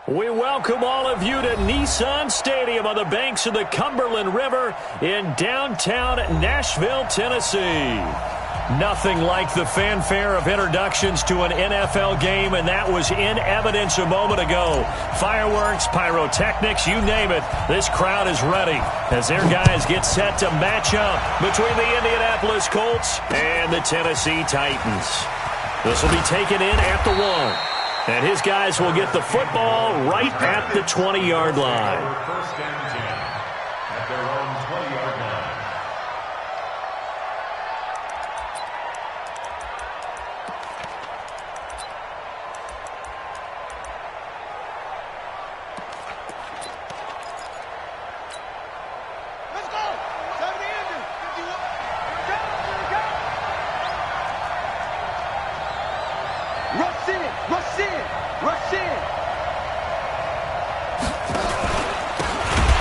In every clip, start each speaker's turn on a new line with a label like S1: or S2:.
S1: We welcome all of you to Nissan Stadium on the banks of the Cumberland River in downtown Nashville, Tennessee. Nothing like the fanfare of introductions to an NFL game, and that was in evidence a moment ago. Fireworks, pyrotechnics, you name it, this crowd is ready as their guys get set to match up between the Indianapolis Colts and the Tennessee Titans. This will be taken in at the 1. And his guys will get the football right at the 20-yard line.
S2: First and 10 at their own 20-yard line.
S3: Let's go! Time to end it. Rush in, rush in, rush in.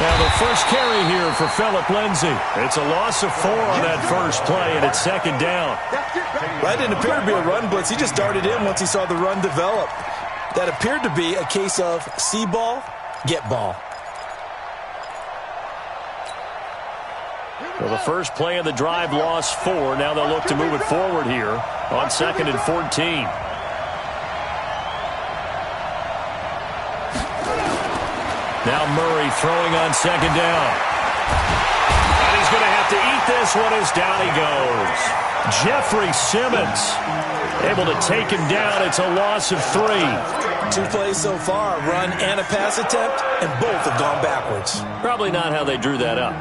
S1: Now the first carry here for Phillip Lindsay. It's a loss of 4 on that first play, and it's second down.
S4: That didn't appear to be a run blitz. He just darted in once he saw the run develop. That appeared to be a case of see ball, get ball.
S1: Well, the first play of the drive lost 4. Now they'll look to move it forward here on 2nd and 14. Now Murray throwing on second down. And he's going to have to eat this one as down he goes. Jeffrey Simmons able to take him down. It's a loss of 3.
S4: 2 plays so far, a run and a pass attempt, and both have gone backwards.
S1: Probably not how they drew that up.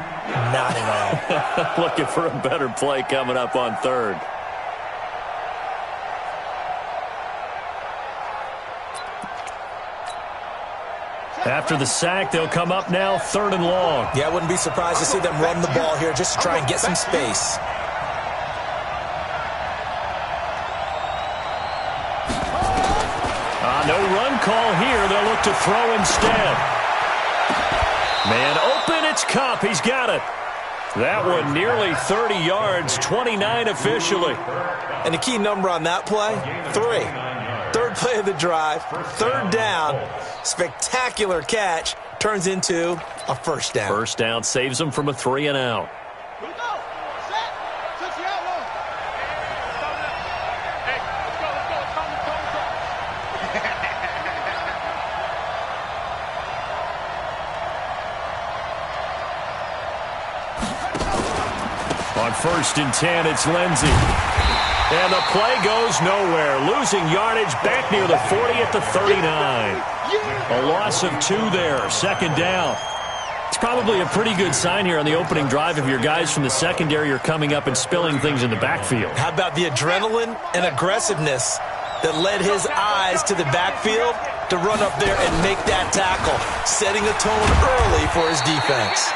S4: Not at all.
S1: Looking for a better play coming up on 3rd. After the sack, they'll come up now 3rd and long.
S4: Yeah, I wouldn't be surprised to see them run the ball here just to try and get some space.
S1: No run call here. They'll look to throw instead. Man open, it's Kupp. He's got it. That one nearly 30 yards, 29 officially.
S4: And the key number on that play, 3. 3rd play of the drive, 3rd down, spectacular catch, turns into a first down.
S1: First down saves them from a 3 and out.
S3: Here we go. Set. Touch the outlaw. Hey, let's go.
S1: On 1st and 10, it's Lindsay. And the play goes nowhere. Losing yardage back near the 40 at the 39. A loss of 2 there. 2nd down. It's probably a pretty good sign here on the opening drive if your guys from the secondary are coming up and spilling things in the backfield.
S4: How about the adrenaline and aggressiveness that led his eyes to the backfield to run up there and make that tackle, setting a tone early for his defense.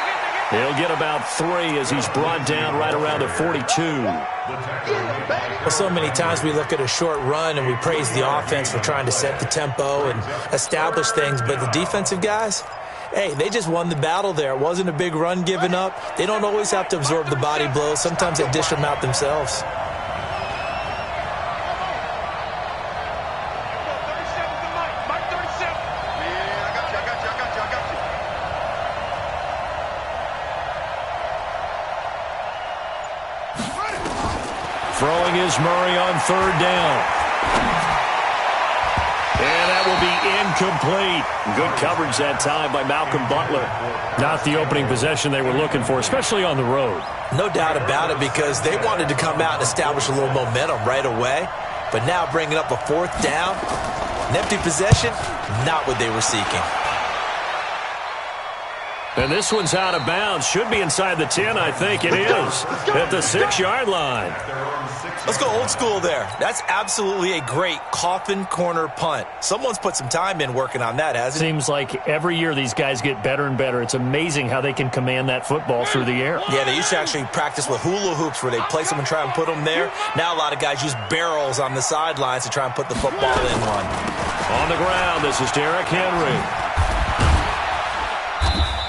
S1: He'll get about 3 as he's brought down right around the 42.
S4: Well, so many times we look at a short run and we praise the offense for trying to set the tempo and establish things, but the defensive guys, hey, they just won the battle there. It wasn't a big run given up. They don't always have to absorb the body blows. Sometimes they dish them out themselves.
S1: Throwing is Murray on 3rd down. And that will be incomplete. Good coverage that time by Malcolm Butler. Not the opening possession they were looking for, especially on the road.
S4: No doubt about it, because they wanted to come out and establish a little momentum right away. But now bringing up a 4th down, an empty possession, not what they were seeking.
S1: And this one's out of bounds. Should be inside the 10, I think it is. At the 6-yard line.
S4: Let's go old school there. That's absolutely a great coffin corner punt. Someone's put some time in working on that, hasn't it?
S1: Seems like every year these guys get better and better. It's amazing how they can command that football through the air.
S4: Yeah, they used to actually practice with hula hoops where they place them and try and put them there. Now a lot of guys use barrels on the sidelines to try and put the football in one.
S1: On the ground, this is Derrick Henry.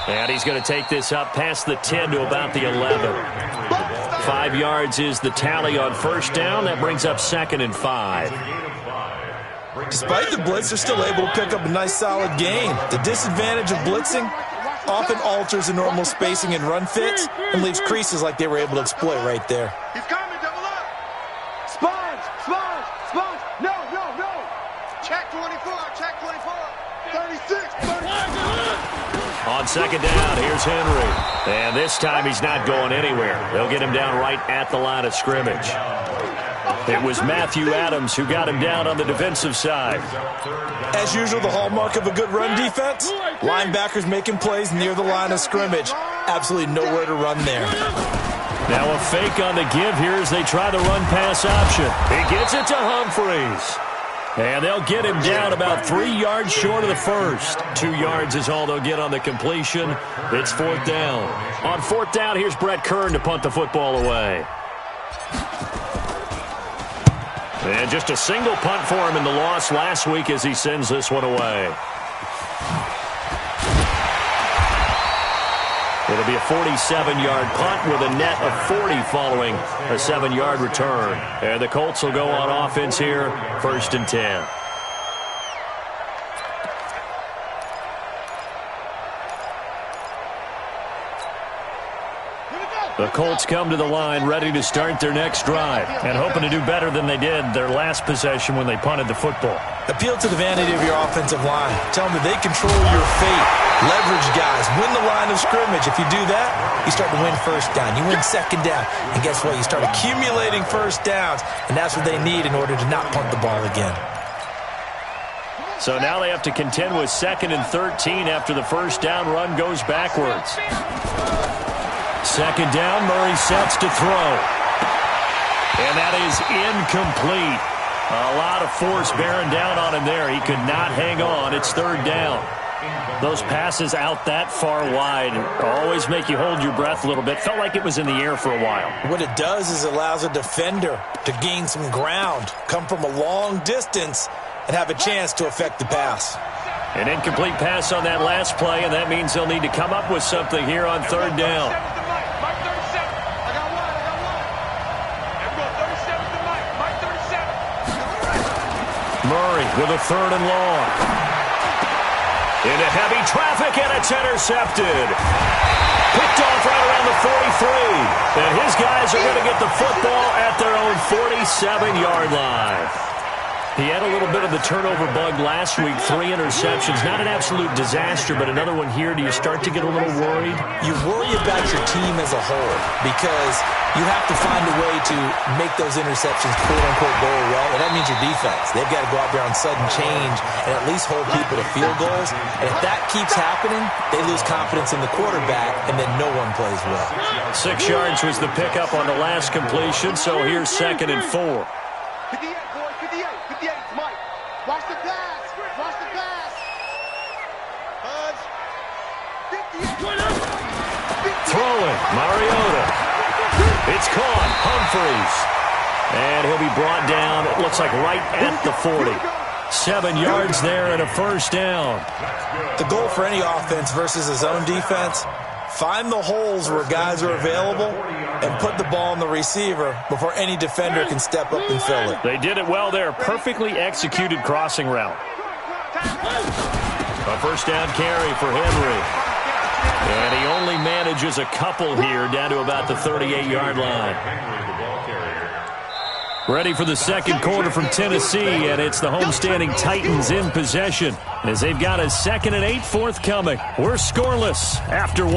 S1: And he's going to take this up past the 10 to about the 11. 5 yards is the tally on 1st down. That brings up 2nd and 5.
S4: Despite the blitz, they're still able to pick up a nice, solid gain. The disadvantage of blitzing often alters the normal spacing and run fits and leaves creases like they were able to exploit right there.
S3: He's coming, double up. Sponge, sponge, sponge. No, no, no. Check 24, check 24. 36, 36.
S1: On second down, here's Henry. And this time he's not going anywhere. They'll get him down right at the line of scrimmage. It was Matthew Adams who got him down on the defensive side.
S4: As usual, the hallmark of a good run defense, linebackers making plays near the line of scrimmage. Absolutely nowhere to run there.
S1: Now a fake on the give here as they try the run-pass option. He gets it to Humphries. And they'll get him down about 3 yards short of the first. 2 yards is all they'll get on the completion. It's fourth down. On fourth down, here's Brett Kern to punt the football away. And just a single punt for him in the loss last week as he sends this one away. It'll be a 47-yard punt with a net of 40 following a 7-yard return. And the Colts will go on offense here, 1st and 10. The Colts come to the line ready to start their next drive and hoping to do better than they did their last possession when they punted the football.
S4: Appeal to the vanity of your offensive line. Tell them that they control your fate. Leverage guys. Win the line of scrimmage. If you do that, you start to win first down. You win second down. And guess what? You start accumulating first downs. And that's what they need in order to not punt the ball again.
S1: So now they have to contend with 2nd and 13 after the first down run goes backwards. Second down, Murray sets to throw. And that is incomplete. A lot of force bearing down on him there. He could not hang on. It's 3rd down. Those passes out that far wide always make you hold your breath a little bit. Felt like it was in the air for a while.
S4: What it does is it allows a defender to gain some ground, come from a long distance, and have a chance to affect the pass.
S1: An incomplete pass on that last play, and that means they'll need to come up with something here on 3rd down. Murray with a 3rd and long. Into heavy traffic, and it's intercepted. Picked off right around the 43. And his guys are going to get the football at their own 47-yard line. He had a little bit of the turnover bug last week, 3 interceptions. Not an absolute disaster, but another one here. Do you start to get a little worried?
S4: You worry about your team as a whole because you have to find a way to make those interceptions quote-unquote go away, and that means your defense. They've got to go out there on sudden change and at least hold people to field goals. And if that keeps happening, they lose confidence in the quarterback, and then no one plays well.
S1: 6 yards was the pickup on the last completion, so here's 2nd and 4.
S3: 58, boys, 58, 58, Mike. Watch the pass, watch the pass. Hudge. 58.
S1: Throwing, Mariota. It's caught, Humphries. And he'll be brought down, it looks like right at the 40. 7 yards there and a 1st down.
S4: The goal for any offense versus a zone defense, find the holes where guys are available and put the ball on the receiver before any defender can step up and fill it.
S1: They did it well there. Perfectly executed crossing route. A 1st down carry for Henry. And he only manages a couple here down to about the 38-yard line. Ready for the second quarter from Tennessee, and it's the homestanding Titans in possession as they've got a 2nd and 8 forthcoming. We're scoreless after 1.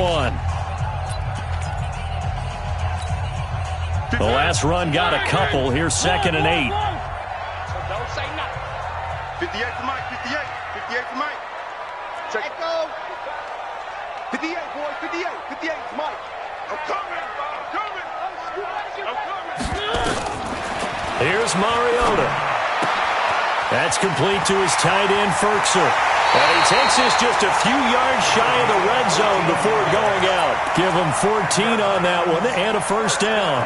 S1: The last run got a couple. Here's 2nd and 8.
S3: Don't say nothing. 58 for Mike, 58. 58 for Mike. Check it go. 58, boys, 58. 58 for Mike. I'm coming. I'm coming. I'm coming.
S1: Here's Mariota. That's complete to his tight end, Ferkser. And he takes us just a few yards shy of the red zone before going out. Give him 14 on that one and a 1st down.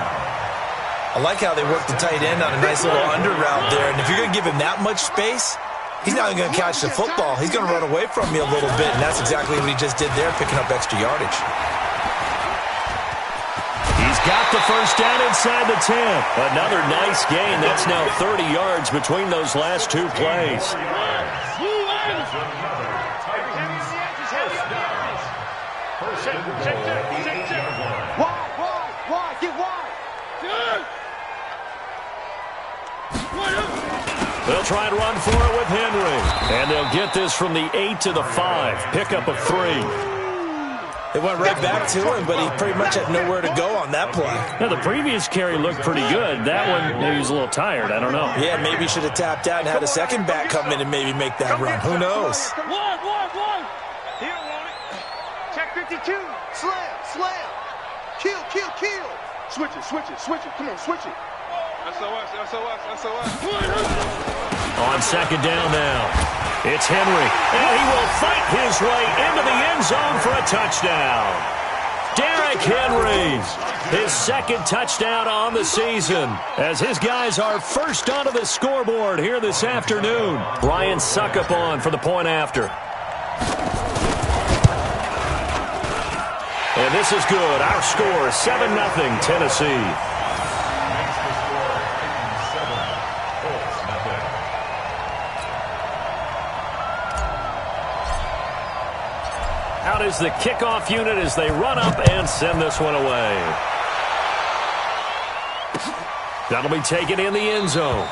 S4: I like how they work the tight end on a nice little under route there. And if you're going to give him that much space, he's not even going to catch the football. He's going to run away from you a little bit, and that's exactly what he just did there, picking up extra yardage.
S1: He's got the first down inside the 10. Another nice gain. That's now 30 yards between those last two plays.
S3: Wide, get wide.
S1: They'll try and run for it with Henry. And they'll get this from the 8 to the 5. Pickup of 3.
S4: They went right back to him, but he pretty much had nowhere to go on that play.
S1: Now, the previous carry looked pretty good. That one, maybe he was a little tired. I don't know.
S4: Yeah, maybe he should have tapped out and had a second back come in and maybe make that run. Who knows?
S3: One. Here, want it. Check 52. Slam. Kill. Switch it. Come on, switch it. SOS.
S1: On second down now. It's Henry, and he will fight his way into the end zone for a touchdown. Derrick Henry, his second touchdown on the season, as his guys are first onto the scoreboard here this afternoon. Brian Suckup on for the point after. And this is good. Our score, 7-0 Tennessee. Out is the kickoff unit as they run up and send this one away. That'll be taken in the end zone.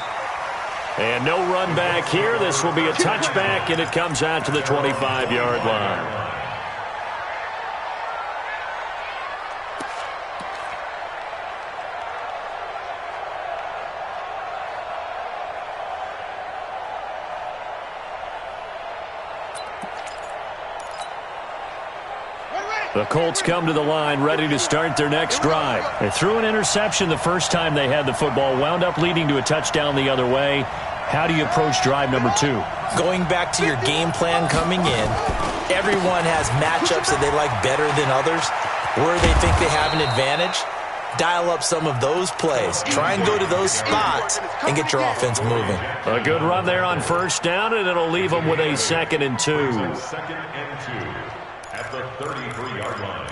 S1: And no run back here. This will be a touchback, and it comes out to the 25-yard line. The Colts come to the line ready to start their next drive. They threw an interception the first time they had the football, wound up leading to a touchdown the other way. How do you approach drive number 2?
S4: Going back to your game plan coming in, everyone has matchups that they like better than others, where they think they have an advantage. Dial up some of those plays. Try and go to those spots and get your offense moving.
S1: A good run there on first down, and it'll leave them with a 2nd and 2.
S2: 2nd and 2 at the 33-yard line.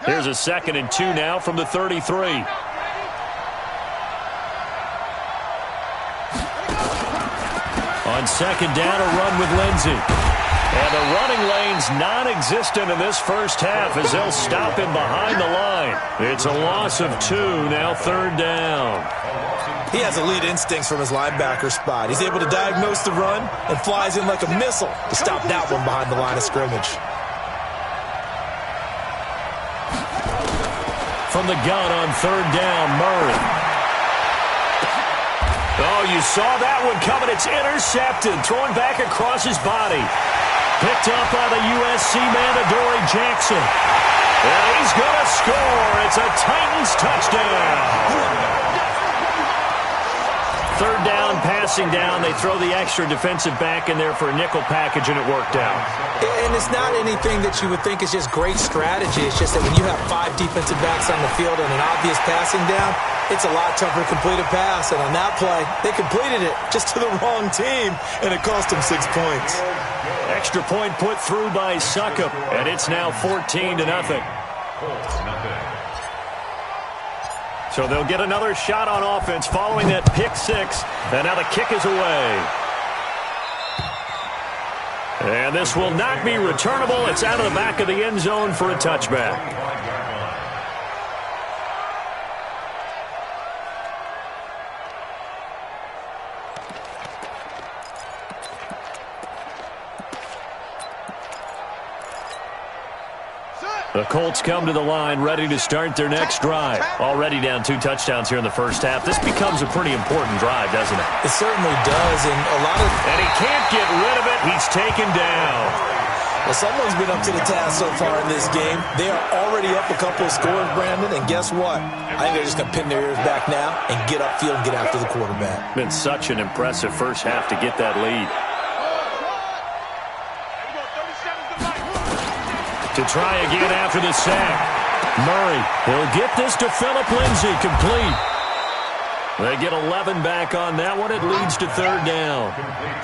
S1: Here's a 2nd and 2 now from the 33. On second down, a run with Lindsey. And the running lane's non-existent in this first half as they'll stop him behind the line. It's a loss of 2, now 3rd down.
S4: He has elite instincts from his linebacker spot. He's able to diagnose the run and flies in like a missile to stop that one behind the line of scrimmage.
S1: From the gun on 3rd down, Murray. Oh, you saw that one coming. It's intercepted. Thrown back across his body. Picked up by the USC man, Adoree Jackson. And he's going to score. It's a Titans touchdown. 3rd down, passing down. They throw the extra defensive back in there for a nickel package, and it worked out.
S4: And it's not anything that you would think is just great strategy. It's just that when you have 5 defensive backs on the field and an obvious passing down, it's a lot tougher to complete a pass. And on that play, they completed it just to the wrong team, and it cost them 6 points.
S1: Extra point put through by Suckup, and it's now 14-0. So they'll get another shot on offense following that pick 6, and now the kick is away. And this will not be returnable. It's out of the back of the end zone for a touchback. The Colts come to the line ready to start their next drive. Already down 2 touchdowns here in the first half. This becomes a pretty important drive, doesn't it?
S4: It certainly does,
S1: And he can't get rid of it. He's taken down.
S4: Well, someone's been up to the task so far in this game. They are already up a couple of scores, Brandon, and guess what? I think they're just going to pin their ears back now and get upfield and get after the quarterback.
S1: Been such an impressive first half to get that lead. To try again after the sack. Murray, he'll get this to Phillip Lindsay, complete. They get 11 back on that one. It leads to third down.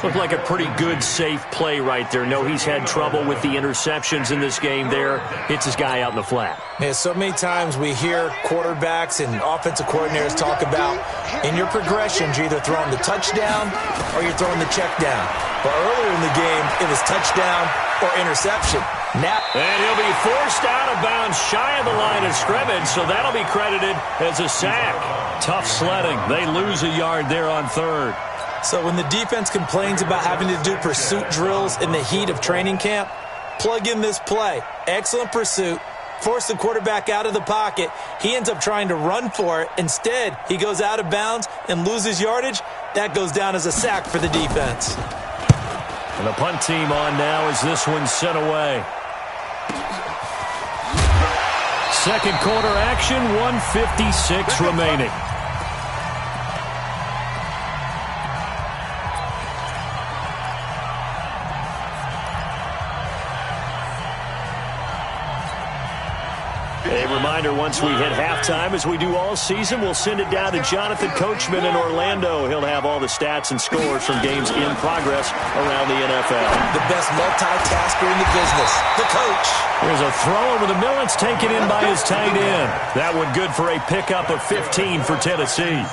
S1: Looked like a pretty good, safe play right there. No, he's had trouble with the interceptions in this game there. Hits his guy out in the flat.
S4: Yeah, so many times we hear quarterbacks and offensive coordinators talk about in your progressions, you're either throwing the touchdown or you're throwing the check down. But earlier in the game, it was touchdown or interception. Now,
S1: and he'll be forced out of bounds shy of the line of scrimmage, so that'll be credited as a sack. Tough sledding. They lose a yard there on third.
S4: So when the defense complains about having to do pursuit drills in the heat of training camp, plug in this play. Excellent pursuit. Force the quarterback out of the pocket. He ends up trying to run for it. Instead, he goes out of bounds and loses yardage. That goes down as a sack for the defense.
S1: And the punt team on now as this one's sent away. Second quarter action, 1:56 remaining. A reminder, once we hit halftime, as we do all season, we'll send it down to Jonathan Coachman in Orlando. He'll have all the stats and scores from games in progress around the NFL.
S4: The best multitasker in the business, the coach.
S1: There's a throw over the middle. It's taken in by his tight end. That one good for a pickup of 15 for Tennessee.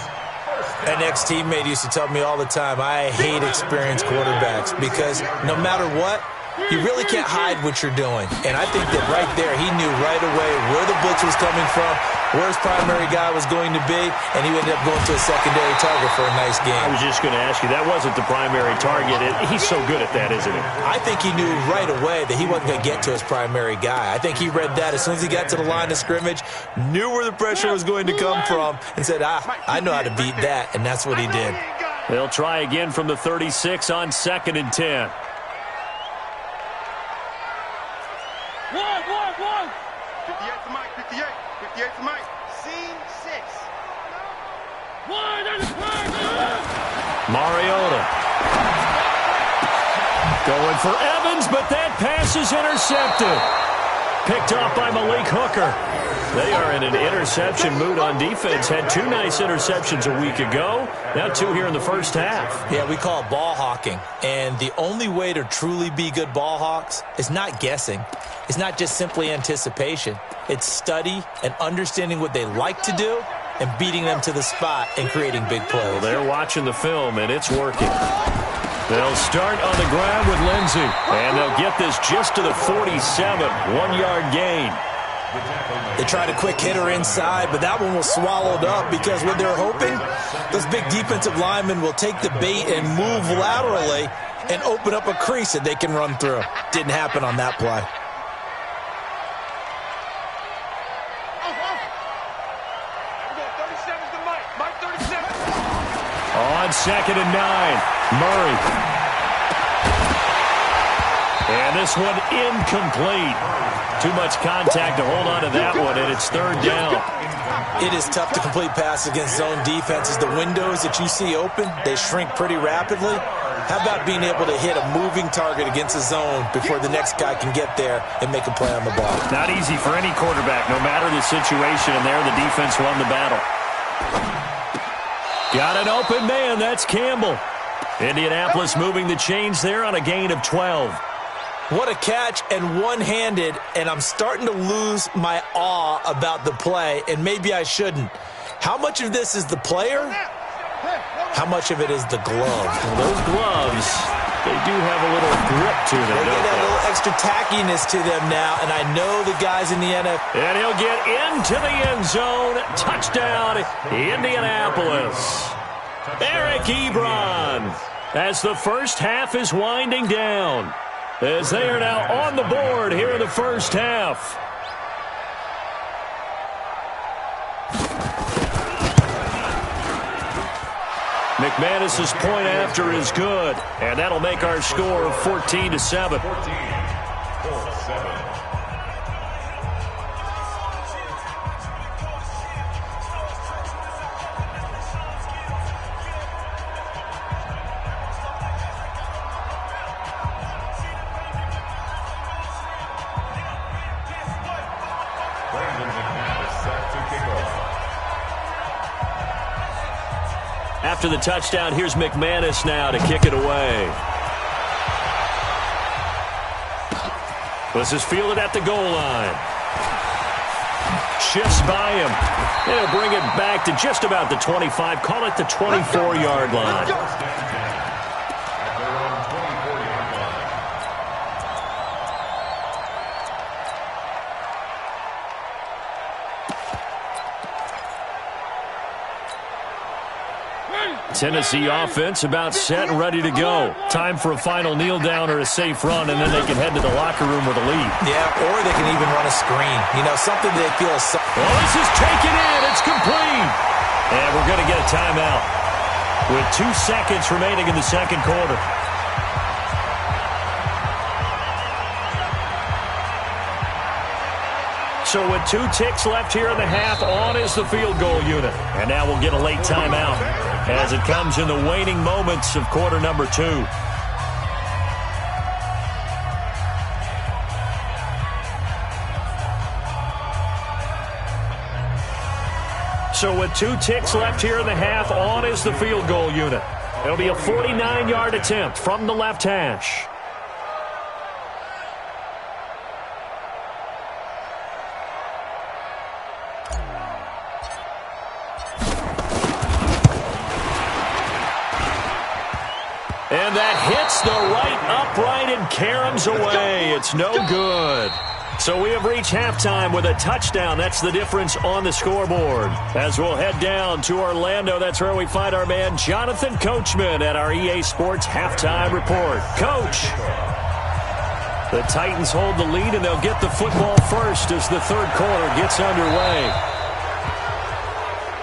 S4: An ex-teammate used to tell me all the time, I hate experienced quarterbacks because no matter what, you really can't hide what you're doing. And I think that right there, he knew right away where the blitz was coming from, where his primary guy was going to be, and he ended up going to a secondary target for a nice game.
S1: I was just going to ask you, that wasn't the primary target. He's so good at that, isn't he?
S4: I think he knew right away that he wasn't going to get to his primary guy. I think he read that as soon as he got to the line of scrimmage, knew where the pressure was going to come from, and said, I know how to beat that, and that's what he did.
S1: They'll try again from the 36 on 2nd and 10.
S3: One. 58 to Mike, 58. 58 to Mike. Scene 6.
S1: Mariota. Going for Evans, but that pass is intercepted. Picked off by Malik Hooker. They are in an interception mood on defense. Had 2 nice interceptions a week ago. Now 2 here in the first half.
S4: Yeah, we call it ball hawking. And the only way to truly be good ball hawks is not guessing. It's not just simply anticipation. It's study and understanding what they like to do and beating them to the spot and creating big plays.
S1: Well, they're watching the film, and it's working. They'll start on the ground with Lindsey. And they'll get this just to the 47. 1-yard gain.
S4: They tried a quick hitter inside, but that one was swallowed up because what they're hoping, those big defensive linemen will take the bait and move laterally and open up a crease that they can run through. Didn't happen on that play.
S1: On 2nd and 9, Murray. And this one incomplete. Too much contact to hold on to that one, and it's 3rd down.
S4: It is tough to complete passes against zone defenses. The windows that you see open, they shrink pretty rapidly. How about being able to hit a moving target against a zone before the next guy can get there and make a play on the ball?
S1: Not easy for any quarterback, no matter the situation, and there the defense won the battle. Got an open man. That's Campbell. Indianapolis moving the chains there on a gain of 12.
S4: What a catch, and one-handed, and I'm starting to lose my awe about the play, and maybe I shouldn't. How much of this is the player? How much of it is the glove?
S1: Well, those gloves, they do have a little grip to them,
S4: They
S1: don't
S4: get a
S1: they?
S4: little extra tackiness to them now, and I know the guys in the NFL.
S1: And he'll get into the end zone. Touchdown, Indianapolis. Eric Ebron, as the first half is winding down, as they are now on the board here in the first half. McManus's point after is good, and that'll make our score 14-7.
S2: 14-7.
S1: After the touchdown, here's McManus now to kick it away. This is fielded at the goal line. Shifts by him. And he'll bring it back to just about the 25. Call it the 24-yard line. Tennessee offense about set and ready to go. Time for a final kneel down or a safe run, and then they can head to the locker room with a lead.
S4: Yeah, or they can even run a screen. You know, something they feel is...
S1: Well, this is taken in. It's complete. And we're going to get a timeout with 2 seconds remaining in the second quarter. So with 2 ticks left here in the half, on is the field goal unit. And now we'll get a late timeout as it comes in the waning moments of quarter number 2. So with 2 ticks left here in the half, on is the field goal unit. It'll be a 49-yard attempt from the left hash. And that hits the right upright and caroms away. It's no good. So we have reached halftime with a touchdown. That's the difference on the scoreboard. As we'll head down to Orlando, that's where we find our man Jonathan Coachman at our EA Sports Halftime Report. Coach, the Titans hold the lead, and they'll get the football first as the third quarter gets underway.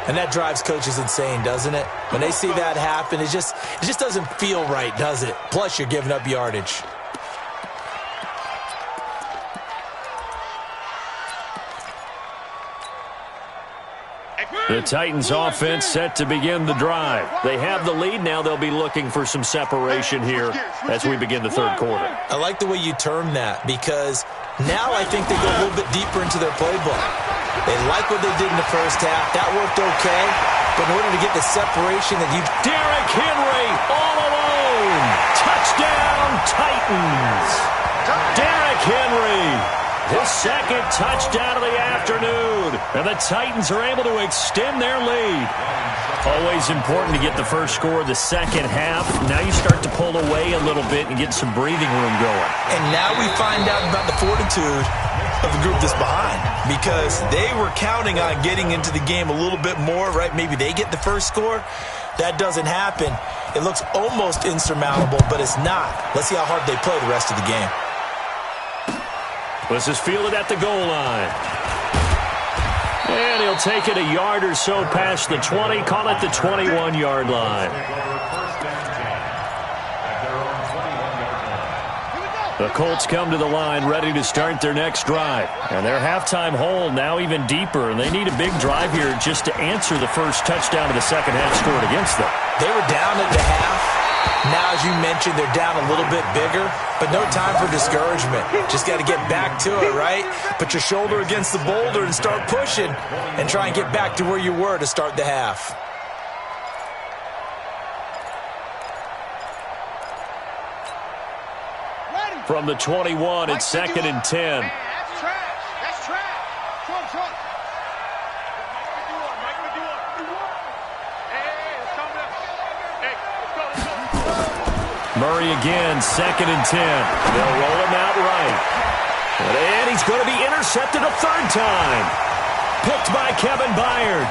S4: And that drives coaches insane, doesn't it? When they see that happen, it just doesn't feel right, does it? Plus, you're giving up yardage.
S1: The Titans offense set to begin the drive. They have the lead. Now they'll be looking for some separation here as we begin the third quarter.
S4: I like the way you term that, because now I think they go a little bit deeper into their playbook. They like what they did in the first half. That worked okay. But in order to get the separation that you...
S1: Derrick Henry all alone. Touchdown, Titans. Derrick Henry, his second touchdown of the afternoon. And the Titans are able to extend their lead. Always important to get the first score of the second half. Now you start to pull away a little bit and get some breathing room going.
S4: And now we find out about the fortitude of the group that's behind, because they were counting on getting into the game a little bit more, right? Maybe they get the first score. That doesn't happen. It looks almost insurmountable, but it's not. Let's see how hard they play the rest of the game.
S1: This is fielded at the goal line. And he'll take it a yard or so past the 20, call it the 21-yard line. The Colts come to the line ready to start their next drive. And their halftime hold now even deeper, and they need a big drive here just to answer the first touchdown of the second half scored against them.
S4: They were down at the half. Now, as you mentioned, they're down a little bit bigger, but no time for discouragement. Just got to get back to it, right? Put your shoulder against the boulder and start pushing and try and get back to where you were to start the half.
S1: From the 21, it's 2nd and 10.
S3: That's trash. That's trash. Trump. Mike, what do you want? Hey, let's calm down. Hey, let's go.
S1: Murray again, 2nd and 10. They'll roll him out right. And he's going to be intercepted a third time. Picked by Kevin Byard.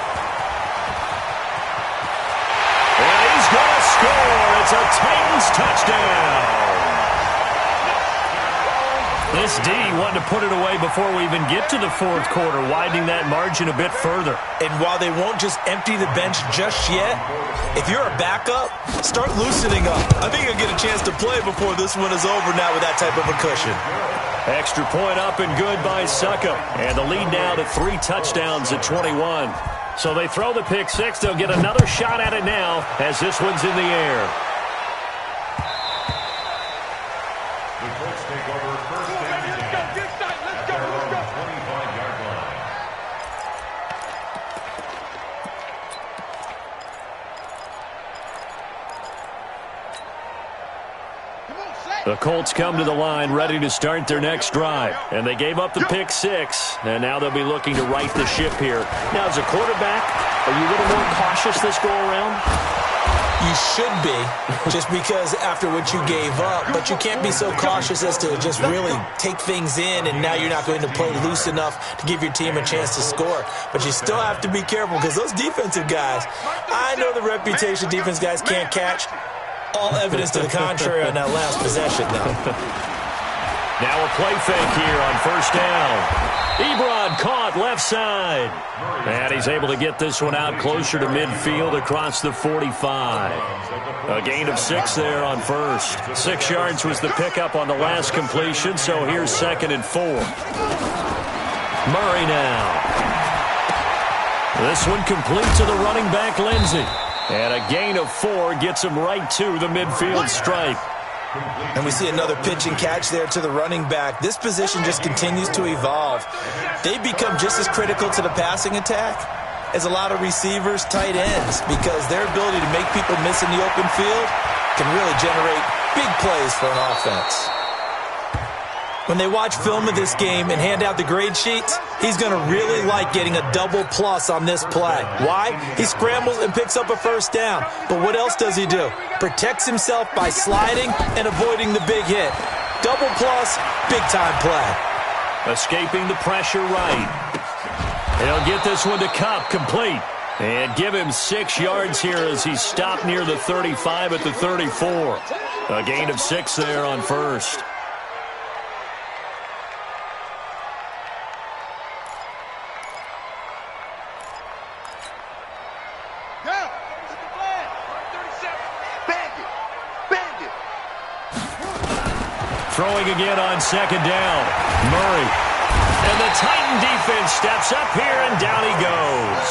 S1: And he's going to score. It's a Titans touchdown. This D wanted to put it away before we even get to the fourth quarter, widening that margin a bit further.
S4: And while they won't just empty the bench just yet, if you're a backup, start loosening up. I think you'll get a chance to play before this one is over now with that type of a cushion.
S1: Extra point up and good by Suckup. And the lead now to 3 touchdowns at 21. So they throw the pick six. They'll get another shot at it now as this one's in the air.
S2: The Colts take over first and 10. Let's go. 25-yard line.
S1: The Colts come to the line ready to start their next drive. And they gave up the pick 6, and now they'll be looking to right the ship here. Now, as a quarterback, are you a little more cautious this go-around?
S4: You should be, just because after what you gave up. But you can't be so cautious as to just really take things in, and now you're not going to play loose enough to give your team a chance to score. But you still have to be careful because those defensive guys, I know the reputation defense guys can't catch. All evidence to the contrary on that last possession, though.
S1: Now a play fake here on first down. Ebron caught left side. And he's able to get this one out closer to midfield across the 45. A gain of 6 there on first. 6 yards was the pickup on the last completion, so here's 2nd and 4. Murray now. This one complete to the running back, Lindsey. And a gain of 4 gets him right to the midfield stripe.
S4: And we see another pitch and catch there to the running back. This position just continues to evolve. They become just as critical to the passing attack as a lot of receivers, tight ends, because their ability to make people miss in the open field can really generate big plays for an offense. When they watch film of this game and hand out the grade sheets, he's going to really like getting a double plus on this play. Why? He scrambles and picks up a first down. But what else does he do? Protects himself by sliding and avoiding the big hit. Double plus, big-time play.
S1: Escaping the pressure right. He'll get this one to Cup, complete. And give him 6 yards here as he's stopped near the 35 at the 34. A gain of 6 there on first. Throwing again on 2nd down. Murray. And the Titan defense steps up here, and down he goes.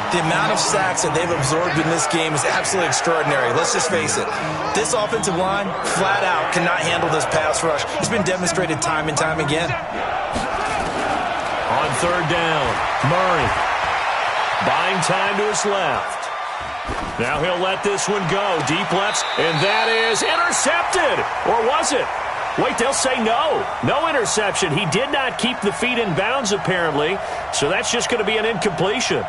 S4: The amount of sacks that they've absorbed in this game is absolutely extraordinary. Let's just face it. This offensive line, flat out, cannot handle this pass rush. It's been demonstrated time and time again.
S1: On 3rd down, Murray. Buying time to his left. Now he'll let this one go. Deep left, and that is intercepted. Or was it? Wait, they'll say no. No interception. He did not keep the feet in bounds, apparently, so that's just going to be an incompletion.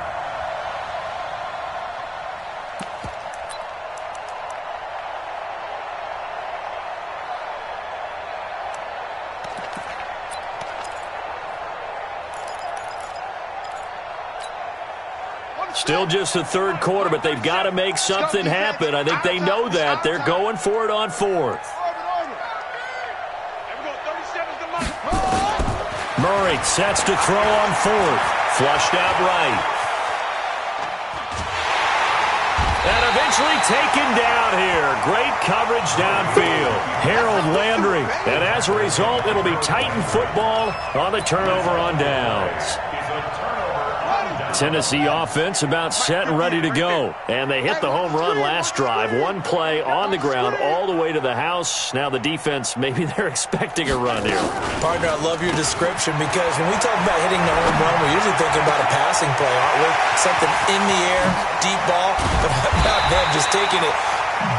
S1: Still just the 3rd quarter, but they've got to make something happen. I think they know that. They're going for it on 4th. Murray sets to throw on 4th. Flushed out right. And eventually taken down here. Great coverage downfield. Harold Landry. And as a result, it'll be Titan football on the turnover on downs. Tennessee offense about set and ready to go. And they hit the home run last drive. One play on the ground all the way to the house. Now the defense, maybe they're expecting a run here.
S4: Partner, I love your description because when we talk about hitting the home run, we're usually thinking about a passing play, aren't we? Something in the air, deep ball, but not them just taking it.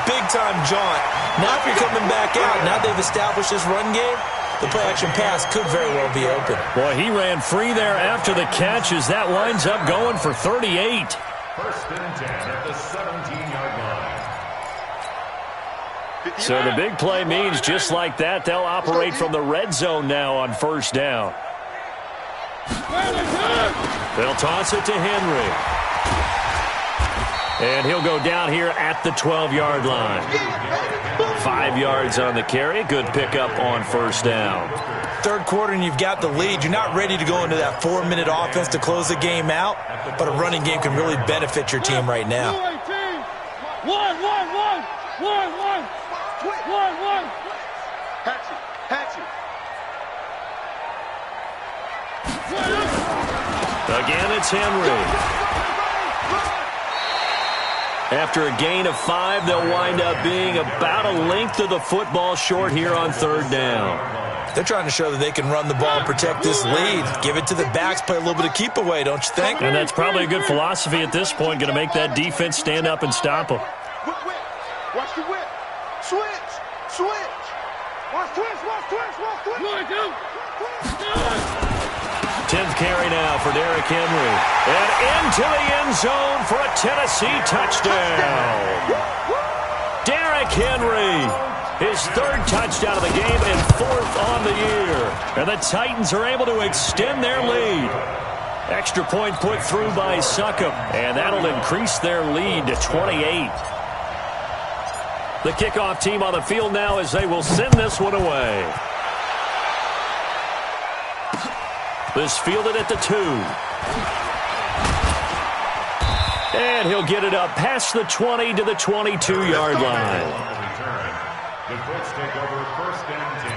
S4: Big-time jaunt. Now if you're coming back out, now they've established this run game, the play-action pass could very well be open.
S1: Boy, he ran free there after the catch as that winds up going for 38.
S2: 1st and 10 at the 17-yard line.
S1: So the big play means just like that, they'll operate from the red zone now on 1st down. They'll toss it to Henry. And he'll go down here at the 12-yard line. 5 yards on the carry. Good pickup on 1st down.
S4: 3rd quarter and you've got the lead. You're not ready to go into that 4-minute offense to close the game out, but a running game can really benefit your team right now.
S3: One. Hatchet.
S1: Again, it's Henry. After a gain of 5, they'll wind up being about a length of the football short here on 3rd down.
S4: They're trying to show that they can run the ball and protect this lead. Give it to the backs, play a little bit of keep away, don't you think?
S1: And that's probably a good philosophy at this point, going to make that defense stand up and stop them.
S3: Whip. Watch the whip. Switch. Watch twist, watch twist, watch twist.
S1: 10th carry now for Derrick Henry. And into the end zone for a Tennessee touchdown. Derrick Henry, his 3rd touchdown of the game and 4th on the year. And the Titans are able to extend their lead. Extra point put through by Succop, and that'll increase their lead to 28. The kickoff team on the field now as they will send this one away. This fielded at the 2. And he'll get it up past the 20 to the 22-yard line.
S2: The Colts take over 1st and 10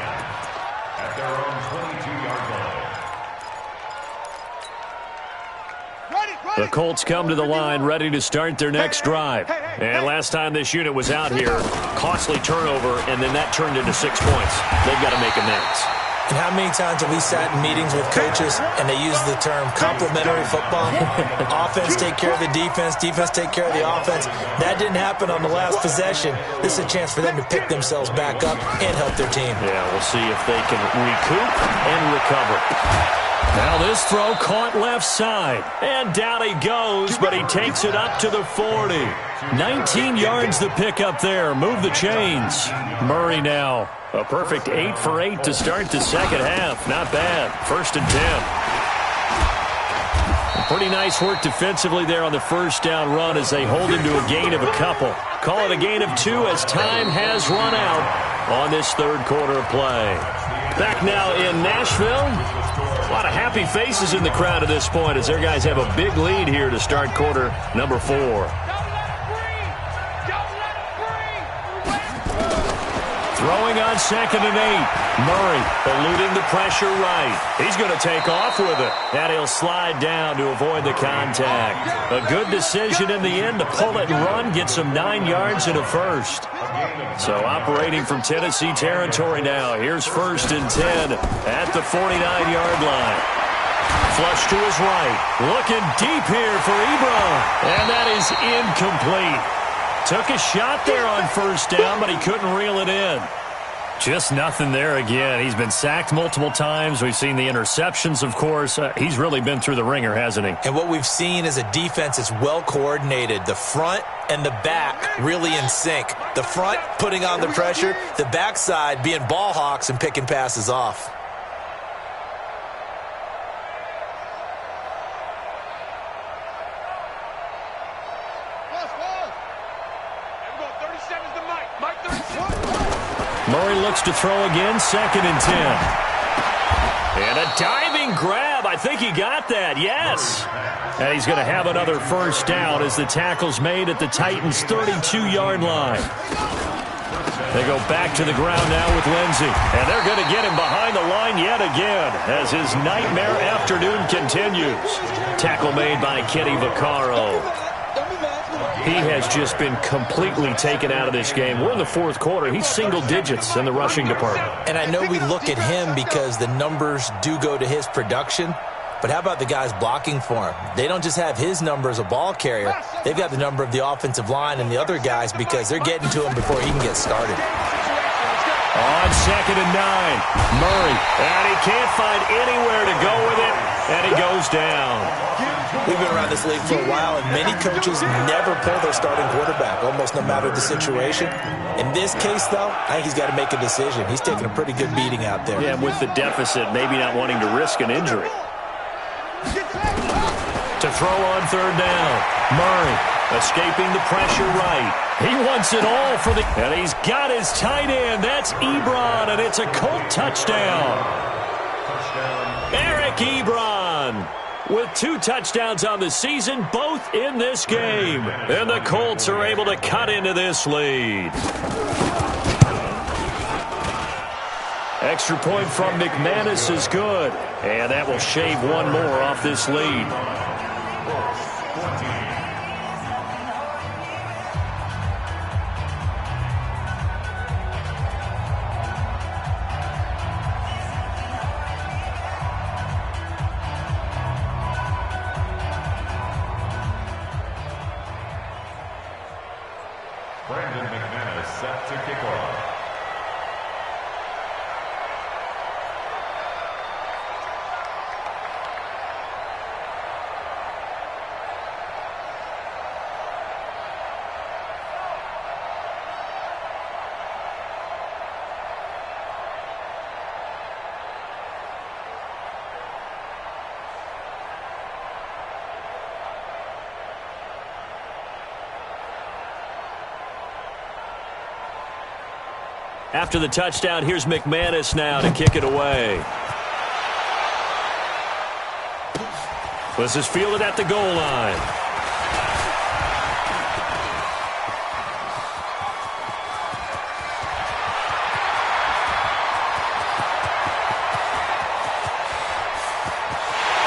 S2: at their own 22-yard line.
S1: The Colts come to the line ready to start their next drive. And last time this unit was out here, costly turnover, and then that turned into 6 points. They've got to make amends.
S4: And how many times have we sat in meetings with coaches and they use the term complementary football? Offense take care of the defense, defense take care of the offense. That didn't happen on the last possession. This is a chance for them to pick themselves back up and help their team.
S1: Yeah, we'll see if they can recoup and recover. Now this throw caught left side. And down he goes, but he takes it up to the 40. 19 yards to pick up there. Move the chains. Murray now. A perfect 8 for 8 to start the second half. Not bad. 1st and 10. Pretty nice work defensively there on the first down run as they hold him to a gain of a couple. Call it a gain of 2 as time has run out on this 3rd quarter play. Back now in Nashville. A lot of happy faces in the crowd at this point as their guys have a big lead here to start quarter number 4. Throwing on 2nd and 8. Murray eluding the pressure right. He's going to take off with it. And he'll slide down to avoid the contact. A good decision in the end to pull it and run. Gets him 9 yards and a first. So operating from Tennessee territory now. Here's 1st and 10 at the 49-yard line. Flush to his right. Looking deep here for Ebron. And that is incomplete. Took a shot there on 1st down, but he couldn't reel it in. Just nothing there again. He's been sacked multiple times. We've seen the interceptions, of course. He's really been through the ringer, hasn't he? And what we've seen is a defense that's well coordinated. The front and the back really in sync. The front putting on the pressure, the backside being ball hawks and picking passes off. Murray looks to throw again, 2nd and 10. And a diving grab. I think he got that, yes. And he's going to have another 1st down as the tackle's made at the Titans' 32-yard line. They go back to the ground now with Lindsey. And they're going to get him behind the line yet again as his nightmare afternoon continues. Tackle made by Kenny Vaccaro. He has just been completely taken out of this game. We're in the 4th quarter. He's single digits in the rushing department. And I know we look at him because the numbers do go to his production, but how about the guys blocking for him? They don't just have his number as a ball carrier. They've got the number of the offensive line and the other guys because they're getting to him before he can get started. On 2nd and 9, Murray, and he can't find anywhere to go with it, and he goes down. We've been around this league for a while, and many coaches never pull their starting quarterback, almost no matter the situation. In this case, though, I think he's got to make a decision. He's taking a pretty good beating out there. Yeah, with the deficit, maybe not wanting to risk an injury. To throw on 3rd down, Murray escaping the pressure right. He wants it all for the... And he's got his tight end. That's Ebron, and it's a Colt touchdown. Eric Ebron with 2 touchdowns on the season, both in this game. And the Colts are able to cut into this lead. Extra point from McManus is good. And that will shave one more off this lead. After the touchdown, here's McManus now to kick it away. This is fielded at the goal line.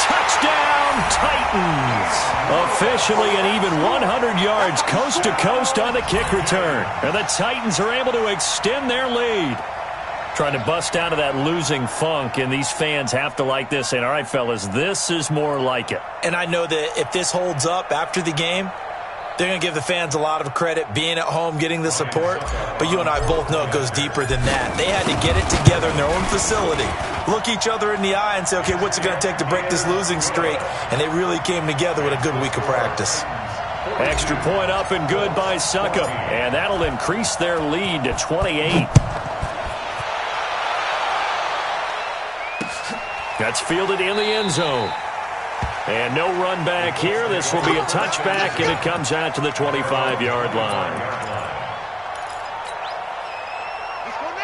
S1: Touchdown, Titans! Officially an even 100 yards coast to coast on the kick return. And the Titans are able to extend their lead. Trying to bust out of that losing funk, and these fans have to like this. And all right, fellas, this is more like it.
S4: And I know that if this holds up after the game, they're going to give the fans a lot of credit being at home, getting the support. But you and I both know it goes deeper than that. They had to get it together in their own facility, look each other in the eye and say, okay, what's it going to take to break this losing streak? And they really came together with a good week of practice.
S1: Extra point up and good by Succop. And that'll increase their lead to 28. That's fielded in the end zone. And no run back here. This will be a touchback, and it comes out to the 25-yard line.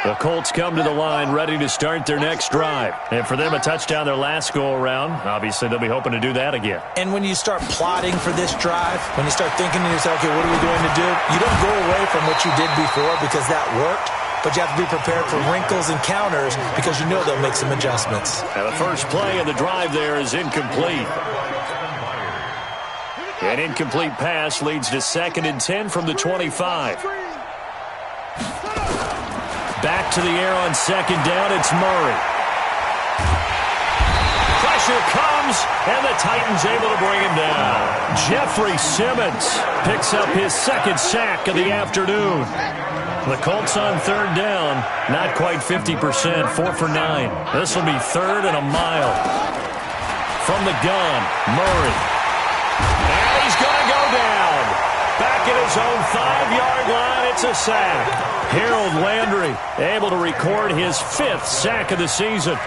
S1: The Colts come to the line ready to start their next drive. And for them, a touchdown their last go-around. Obviously, they'll be hoping to do that again.
S4: And when you start plotting for this drive, when you start thinking to yourself, okay, what are we going to do? You don't go away from what you did before because that worked. But you have to be prepared for wrinkles and counters because you know they'll make some adjustments.
S1: Now the first play of the drive there is incomplete. An incomplete pass leads to 2nd and 10 from the 25. Back to the air on 2nd down, it's Murray. Pressure comes, and the Titans able to bring him down. Jeffrey Simmons picks up his 2nd sack of the afternoon. The Colts on 3rd down, not quite 50%, 4 for 9. This will be 3rd and a mile. From the gun, Murray. And he's going to go down. Back at his own 5-yard line, it's a sack. Harold Landry able to record his 5th sack of the season.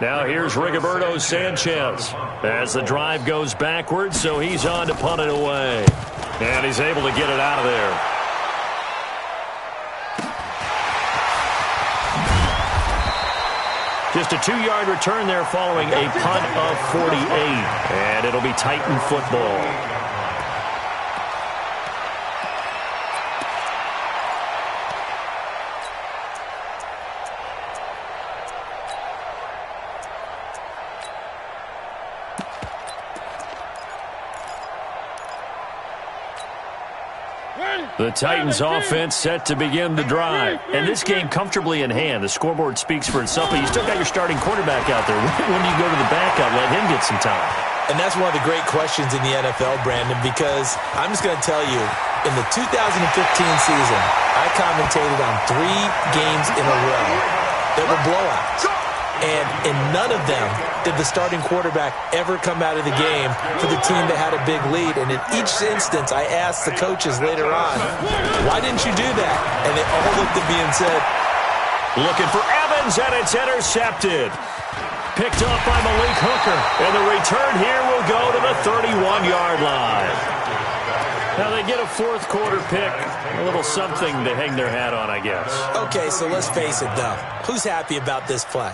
S1: Now here's Rigoberto Sanchez as the drive goes backwards, so he's on to punt it away. And he's able to get it out of there. Just a 2-yard return there following a punt of 48. And it'll be Titan football. The Titans offense set to begin the drive. And this game comfortably in hand. The scoreboard speaks for itself, but you still got your starting quarterback out there. When do you go to the backup, let him get some time?
S4: And that's one of the great questions in the NFL, Brandon, because I'm just going to tell you, in the 2015 season, I commentated on 3 games in a row that were blowouts. And in none of them did the starting quarterback ever come out of the game for the team that had a big lead. And in each instance, I asked the coaches later on, why didn't you do that? And they all looked at me and said,
S1: looking for Evans, and it's intercepted. Picked up by Malik Hooker. And the return here will go to the 31-yard line. Now they get a 4th quarter pick. A little something to hang their hat on, I guess.
S4: Okay, so let's face it, though. Who's happy about this play?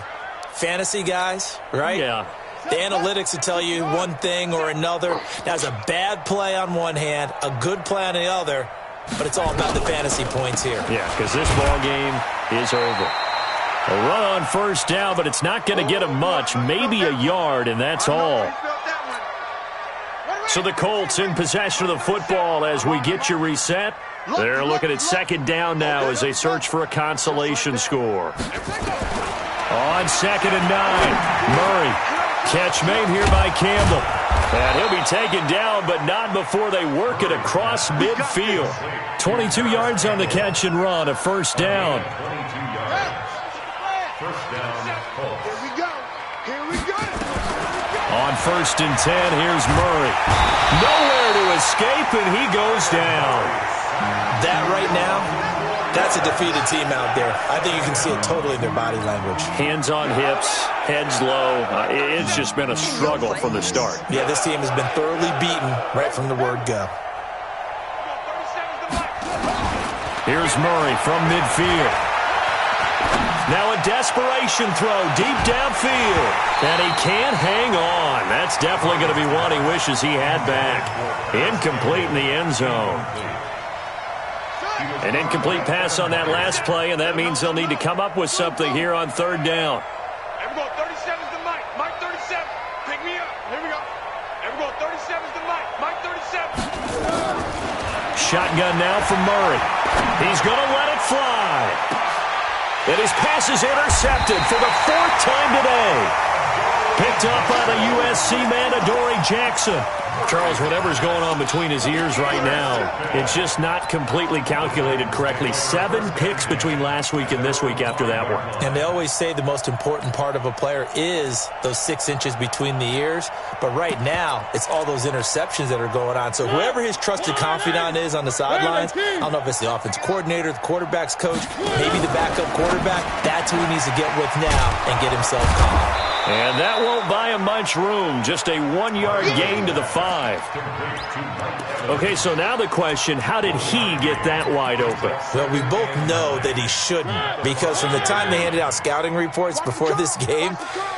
S4: Fantasy guys, right?
S1: Yeah.
S4: The analytics will tell you one thing or another. That's a bad play on one hand, a good play on the other, but it's all about the fantasy points here.
S1: Yeah, because this ball game is over. A run on 1st down, but it's not going to get him much, maybe a yard, and that's all. So the Colts in possession of the football as we get you reset. They're looking at 2nd down now as they search for a consolation score. On 2nd and 9, Murray. Catch made here by Campbell. And he'll be taken down, but not before they work it across midfield. 22 yards on the catch and run, a 1st down.
S3: Here we go. Here we go.
S1: On 1st and 10, here's Murray. Nowhere to escape, and he goes down.
S4: That right now, that's a defeated team out there. I think you can see it totally in their body language.
S1: Hands on hips, heads low. It's just been a struggle from the start.
S4: Yeah, this team has been thoroughly beaten right from the word go.
S1: Here's Murray from midfield. Now a desperation throw deep downfield. And he can't hang on. That's definitely going to be one he wishes he had back. Incomplete in the end zone. An incomplete pass on that last play, and that means they'll need to come up with something here on third down.
S3: Here we go, 37's the Mike. Mike 37. Pick me up. Here we go. Here we go, 37's the Mike. Mike 37.
S1: Shotgun now from Murray. He's going to let it fly. And his pass is intercepted for the fourth time today. Picked up by the USC man, Adoree Jackson. Charles, whatever's going on between his ears right now, it's just not completely calculated correctly. 7 picks between last week and this week after that one.
S4: And they always say the most important part of a player is those 6 inches between the ears. But right now, it's all those interceptions that are going on. So whoever his trusted confidant is on the sidelines, I don't know if it's the offensive coordinator, the quarterback's coach, maybe the backup quarterback, that's who he needs to get with now and get himself calm.
S1: And that won't buy him much room. Just a 1-yard gain to the 5. Okay, so now the question, how did he get that wide open?
S4: Well, we both know that he shouldn't, because from the time they handed out scouting reports before this game,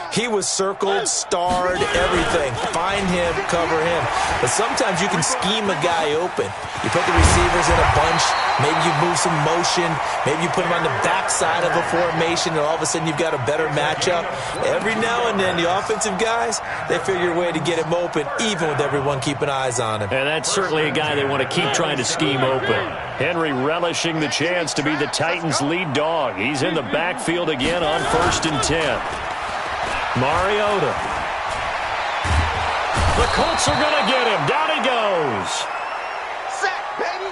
S4: he was circled, starred, everything. Find him, cover him. But sometimes you can scheme a guy open. You put the receivers in a bunch, maybe you move some motion, maybe you put him on the backside of a formation, and all of a sudden you've got a better matchup. Every now and then, the offensive guys, they figure a way to get him open, even with everyone keeping eyes on him.
S1: And that's certainly a guy they want to keep trying to scheme open. Henry relishing the chance to be the Titans' lead dog. He's in the backfield again on 1st and 10. Mariota. The Colts are going to get him. Down he goes.
S3: Sack, baby.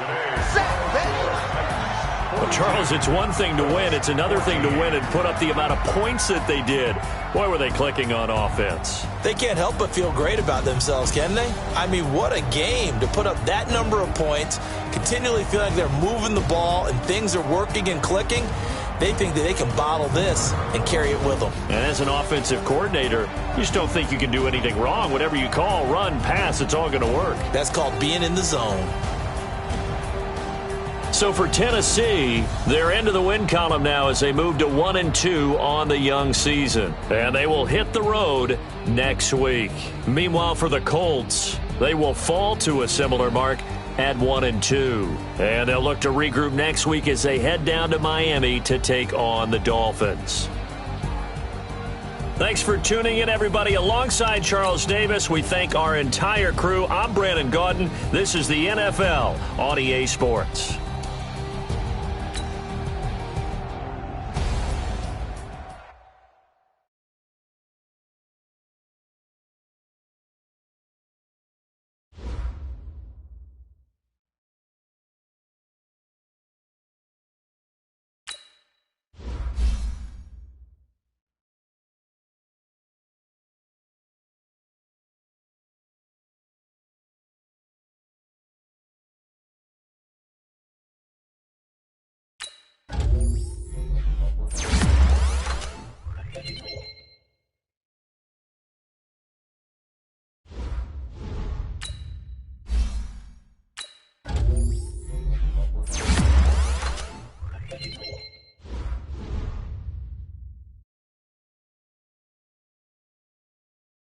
S3: Sack, baby.
S1: Well, Charles, it's one thing to win. It's another thing to win and put up the amount of points that they did. Boy, were they clicking on offense.
S4: They can't help but feel great about themselves, can they? I mean, what a game to put up that number of points, continually feel like they're moving the ball and things are working and clicking. They think that they can bottle this and carry it with them.
S1: And as an offensive coordinator, you just don't think you can do anything wrong. Whatever you call, run, pass, it's all going to work.
S4: That's called being in the zone.
S1: So for Tennessee, they're into the win column now as they move to 1-2 on the young season. And they will hit the road next week. Meanwhile, for the Colts, they will fall to a similar mark at 1-2. And they'll look to regroup next week as they head down to Miami to take on the Dolphins. Thanks for tuning in, everybody. Alongside Charles Davis, we thank our entire crew. I'm Brandon Gaudin. This is the NFL on EA Sports.